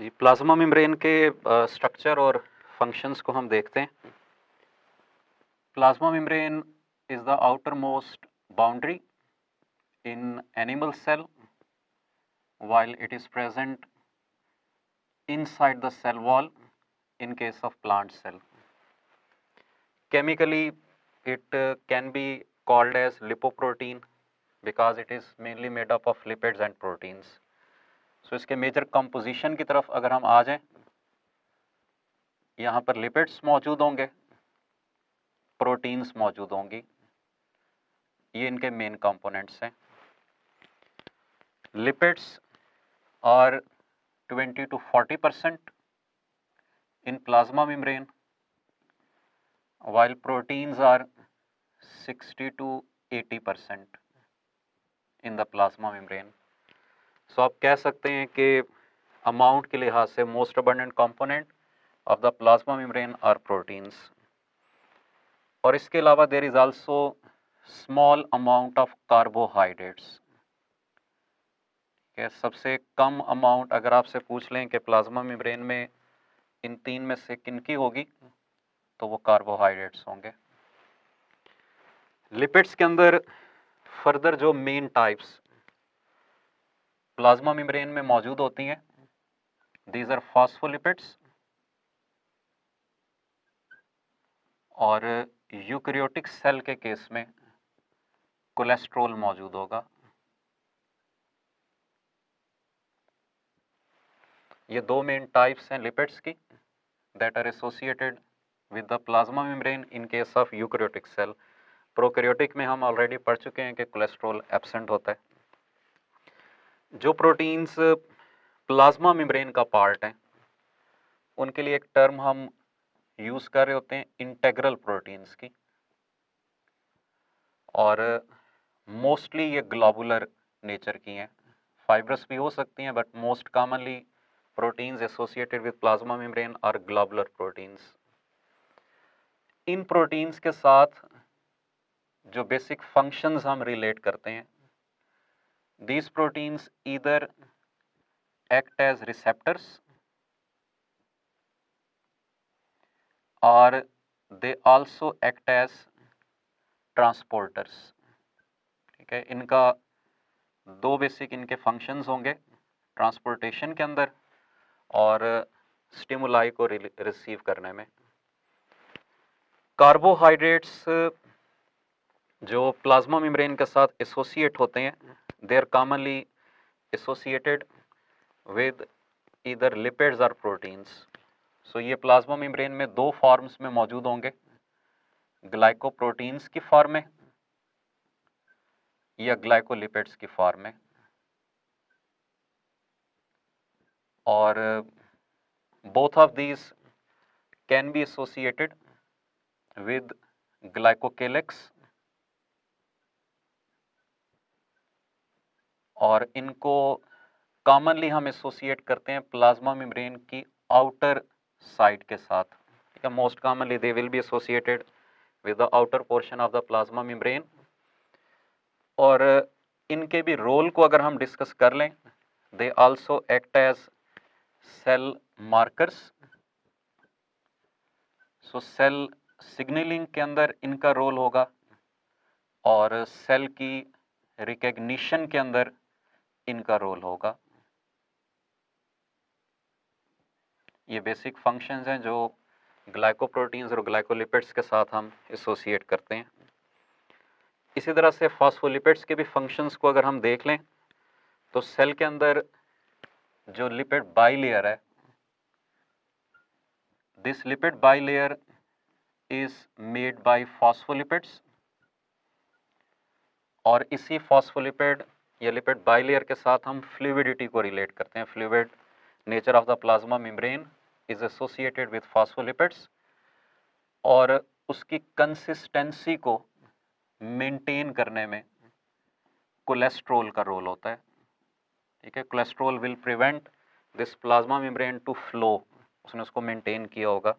जी, plasma membrane के structure और functions को हम देखते हैं। Plasma membrane is the outer most boundary in animal cell while it is present inside the cell wall in case of plant cell. Chemically, it can be called as lipoprotein because it is mainly made up of lipids and proteins. So इसके major composition की तरफ अगर हम आ जाएं, यहाँ पर lipids मौजूद होंगे, प्रोटीन्स मौजूद होंगी, ये इनके मेन कंपोनेंट्स हैं। Lipids are 20 to 40% in plasma membrane, while proteins are 60 to 80% in the plasma membrane. So आप कह सकते हैं कि अमाउंट के लिहाज से most abundant component of the plasma membrane are proteins. और इसके अलावा there is also small amount of carbohydrates. सबसे कम अमाउंट अगर आपसे पूछ लें कि प्लाज्मा मेम्ब्रेन में इन तीन में से किनकी होगी, तो वो कार्बोहाइड्रेट्स होंगे। लिपिड्स के अंदर फर्दर जो मेन टाइप्स प्लाज्मा मेम्ब्रेन में मौजूद होती हैं, दीज आर फॉस्फोलिपिड्स, और यूकैरियोटिक सेल के केस में कोलेस्ट्रॉल मौजूद होगा। ये दो मेन टाइप्स हैं लिपिड्स की that are associated with the plasma membrane in case of eukaryotic cell. Prokaryotic में हम ऑलरेडी पढ़ चुके हैं कि कोलेस्ट्रॉल एब्सेंट होता है। जो प्रोटीन्स प्लाज्मा मेम्ब्रेन का पार्ट हैं, उनके लिए एक टर्म हम यूज कर रहे होते हैं इंटेग्रल प्रोटीन्स की, और मोस्टली ये ग्लोबुलर नेचर की हैं। फाइब्रस भी हो सकती हैं, but most commonly proteins associated with plasma membrane are globular proteins. इन प्रोटीन्स के साथ जो बेसिक फंक्शंस हम रिलेट करते हैं, these proteins either act as receptors or they also act as transporters। ठीक है, इनका दो बेसिक इनके फंक्शंस होंगे ट्रांसपोर्टेशन के अंदर और स्टिमुलाई को रिसीव करने में। कार्बोहाइड्रेट्स जो प्लाज्मा मेम्ब्रेन के साथ एसोसिएट होते हैं, they are commonly associated with either lipids और प्रोटीन्स। सो ये प्लाज्मा मेम्ब्रेन में दो फॉर्म्स में मौजूद होंगे, ग्लाइकोप्रोटीन्स की फॉर्म में या ग्लाइकोलिपिड्स की फॉर्म में। और both of these can be associated with glycocalyx, और इनको कॉमनली हम एसोसिएट करते हैं प्लाज्मा मेम्ब्रेन की आउटर साइड के साथ। ठीक है, most commonly they will be associated with the outer portion of the plasma membrane. और इनके भी रोल को अगर हम डिस्कस कर लें, they also act as cell markers. So cell signalling के अंदर इनका रोल होगा और सेल की रिकग्निशन के अंदर इनका रोल होगा। ये बेसिक फंक्शंस हैं जो ग्लाइकोप्रोटीन्स और ग्लाइकोलिपिड्स के साथ हम एसोसिएट करते हैं। इसी तरह से फॉस्फोलिपिड्स के भी फंक्शंस को अगर हम देख लें, तो सेल के अंदर जो लिपिड बाइलेयर है, this lipid bilayer is made by phospholipids, और इसी फॉस्फोलिपिड या लिपिड बाइलेयर के साथ हम फ्लूइडिटी को रिलेट करते हैं। Fluid nature of the plasma membrane is associated with phospholipids, और उसकी कंसिस्टेंसी को मेंटेन करने में कोलेस्ट्रॉल का रोल होता है। ठीक है, cholesterol will prevent this plasma membrane to flow, उसने उसको मेंटेन किया होगा।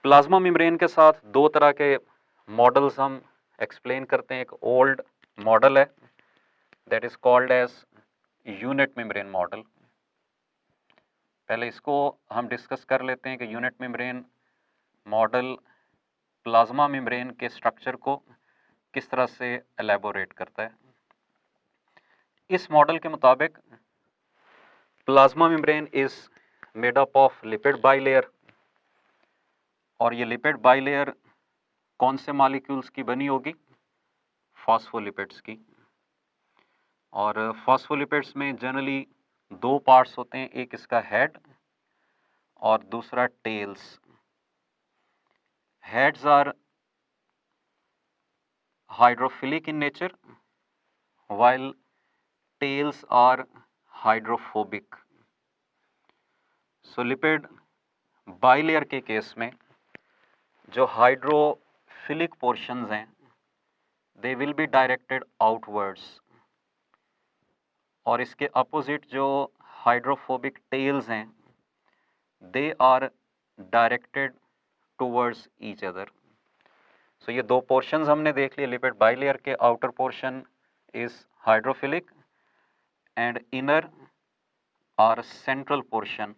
प्लाज्मा मेम्ब्रेन के साथ दो तरह के मॉडल्स हम एक्सप्लेन करते हैं। एक ओल्ड मॉडल है that is called as unit membrane model, पहले इसको हम डिस्कस कर लेते हैं कि unit membrane model plasma membrane के स्ट्रक्चर को किस तरह से एलैबोरेट करता है। इस मॉडल के मुताबिक plasma membrane is made up of lipid bilayer, और ये लिपिड बाइलेयर कौन से मॉलिक्यूल्स की बनी होगी? फॉस्फोलिपिड्स की। और फॉस्फोलिपिड्स में जनरली दो पार्ट्स होते हैं, एक इसका हेड और दूसरा tails. Heads are hydrophilic in nature while tails are hydrophobic. So lipid bilayer के केस में जो हाइड्रोफिलिक पोर्शंस हैं they will be directed outwards, और इसके अपोजिट जो हाइड्रोफोबिक टेल्स हैं they are directed towards each other. So ये दो पोर्शंस हमने देख लिए लिपिड बाइलेयर के। Outer portion is hydrophilic and inner or central portion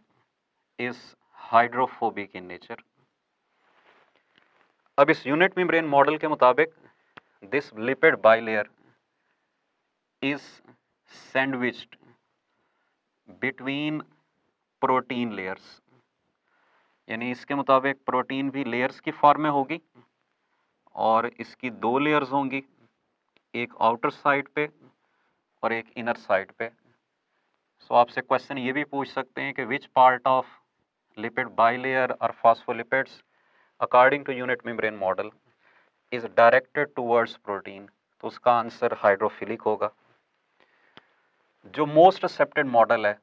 is hydrophobic in nature. अब इस यूनिट मेम्ब्रेन मॉडल के मुताबिक this lipid bilayer is sandwiched between protein layers, यानी इसके मुताबिक प्रोटीन भी लेयर्स की फॉर्म में होगी और इसकी दो लेयर्स होंगी, एक आउटर साइड पे और एक इनर साइड पे। सो आपसे क्वेश्चन ये भी पूछ सकते हैं कि which part of lipid bilayer और phospholipids according to unit membrane model is directed towards protein, तो उसका आंसर हाइड्रोफिलिक होगा। जो मोस्ट एक्सेप्टेड मॉडल है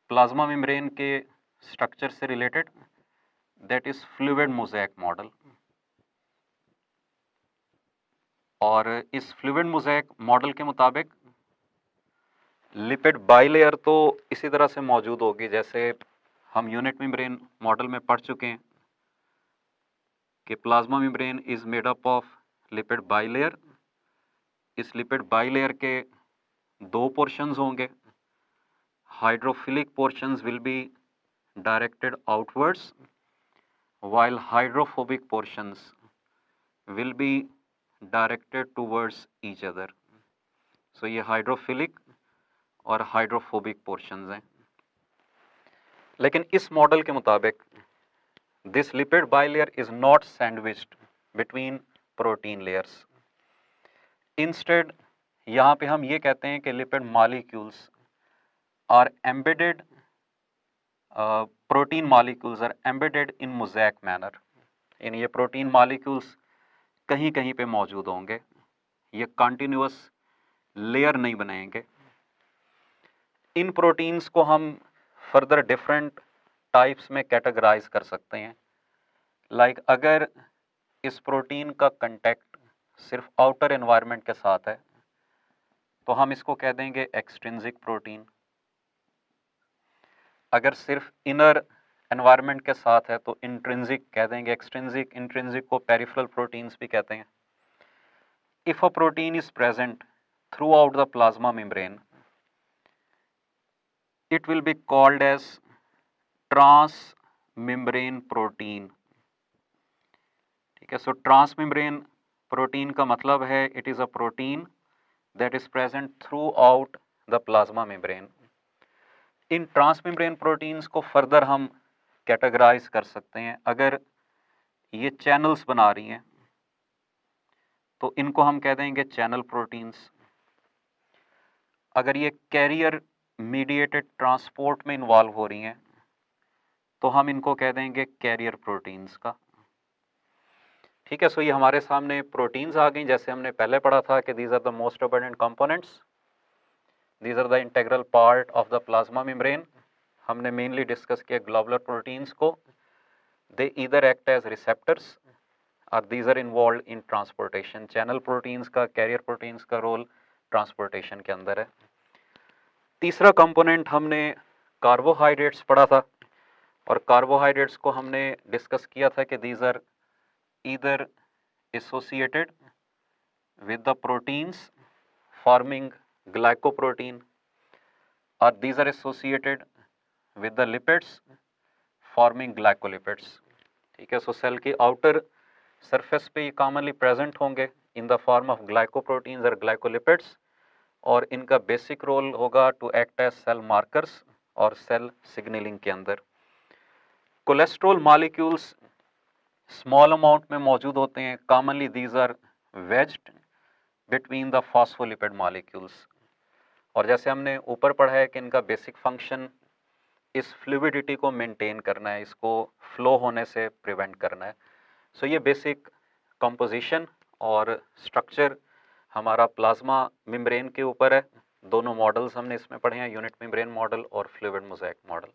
प्लाज्मा मेम्ब्रेन के स्ट्रक्चर से related, that is fluid mosaic model. और इस फ्लूइड मोज़ेक मॉडल के मुताबिक लिपिड बाइलेयर तो इसी तरह से मौजूद होगी जैसे हम यूनिट मेम्ब्रेन मॉडल में पढ़ चुके हैं कि plasma membrane is made up of lipid bilayer. इस लिपिड बाइलेयर के दो पोर्शंस होंगे, hydrophilic portions will be directed outwards while hydrophobic portions will be directed towards each other. So ये हाइड्रोफिलिक और हाइड्रोफोबिक पोर्शंस हैं। लेकिन इस मॉडल के मुताबिक this lipid bilayer is not sandwiched between protein layers. Instead यहाँ पे हम ये कहते हैं कि lipid molecules are embedded, protein molecules are embedded in mosaic manner, यानी ये प्रोटीन मॉलिक्यूल्स कहीं कहीं पे मौजूद होंगे, ये कॉन्टिन्यूअस लेयर नहीं बनाएंगे। इन प्रोटीन्स को हम फर्दर डिफरेंट टाइप्स में कैटेगराइज कर सकते हैं। लाइक अगर इस प्रोटीन का कंटेक्ट सिर्फ आउटर एनवायरनमेंट के साथ है तो हम इसको कह देंगे एक्सट्रिंसिक प्रोटीन। अगर सिर्फ इनर एनवायरनमेंट के साथ है तो इंट्रिंसिक कह देंगे एक्सट्रिंसिक। इंट्रिंसिक को पेरिफेरल प्रोटीन्स भी कहते हैं। If a protein is present through out the plasma membrane, it will be called as transmembrane protein। ठीक है, सो ट्रांसमेम्ब्रेन प्रोटीन का मतलब है it is a protein that is present through out the plasma membrane. In transmembrane proteins को further हम categorise कर सकते हैं। अगर ये चैनल्स बना रही हैं तो इनको हम कह देंगे चैनल प्रोटीन्स। अगर ये कैरियर मीडिएटेड ट्रांसपोर्ट में इन्वॉल्व हो रही हैं तो हम इनको कह देंगे कैरियर प्रोटीन्स का। ठीक है, सो ये हमारे सामने प्रोटीन्स आ गई। जैसे हमने पहले पढ़ा था कि these are the most abundant components, these are the integral part of the plasma membrane. हमने मेनली डिस्कस किया ग्लोबुलर प्रोटीन्स को। They either act as receptors और these are involve in transportation. Channel proteins का, carrier proteins का role transportation के अंदर है। तीसरा कंपोनेंट हमने कार्बोहाइड्रेट्स पढ़ा था, और कार्बोहाइड्रेट्स को हमने डिस्कस किया था कि these are either associated with the proteins forming glycoprotein और these are associated with the lipids forming glycolipids. ठीक है, सो सेल की आउटर सरफेस पे ये कॉमनली प्रेजेंट होंगे in the form of glycoproteins और ग्लाइकोलिपिड्स, और इनका बेसिक रोल होगा to act as cell markers और सेल सिग्नलिंग के अंदर। कोलेस्ट्रॉल मॉलिक्यूल्स स्मॉल अमाउंट में मौजूद होते हैं, commonly these are wedged between the phospholipid molecules, और जैसे हमने ऊपर पढ़ा है कि इनका बेसिक फंक्शन इस फ्लूइडिटी को मेंटेन करना है, इसको फ्लो होने से प्रिवेंट करना है। सो ये बेसिक कंपोजिशन और स्ट्रक्चर हमारा प्लाज्मा मेम्ब्रेन के ऊपर है। दोनों मॉडल्स हमने इसमें पढ़े हैं, यूनिट मेम्ब्रेन मॉडल और फ्लूइड मोज़ेक मॉडल।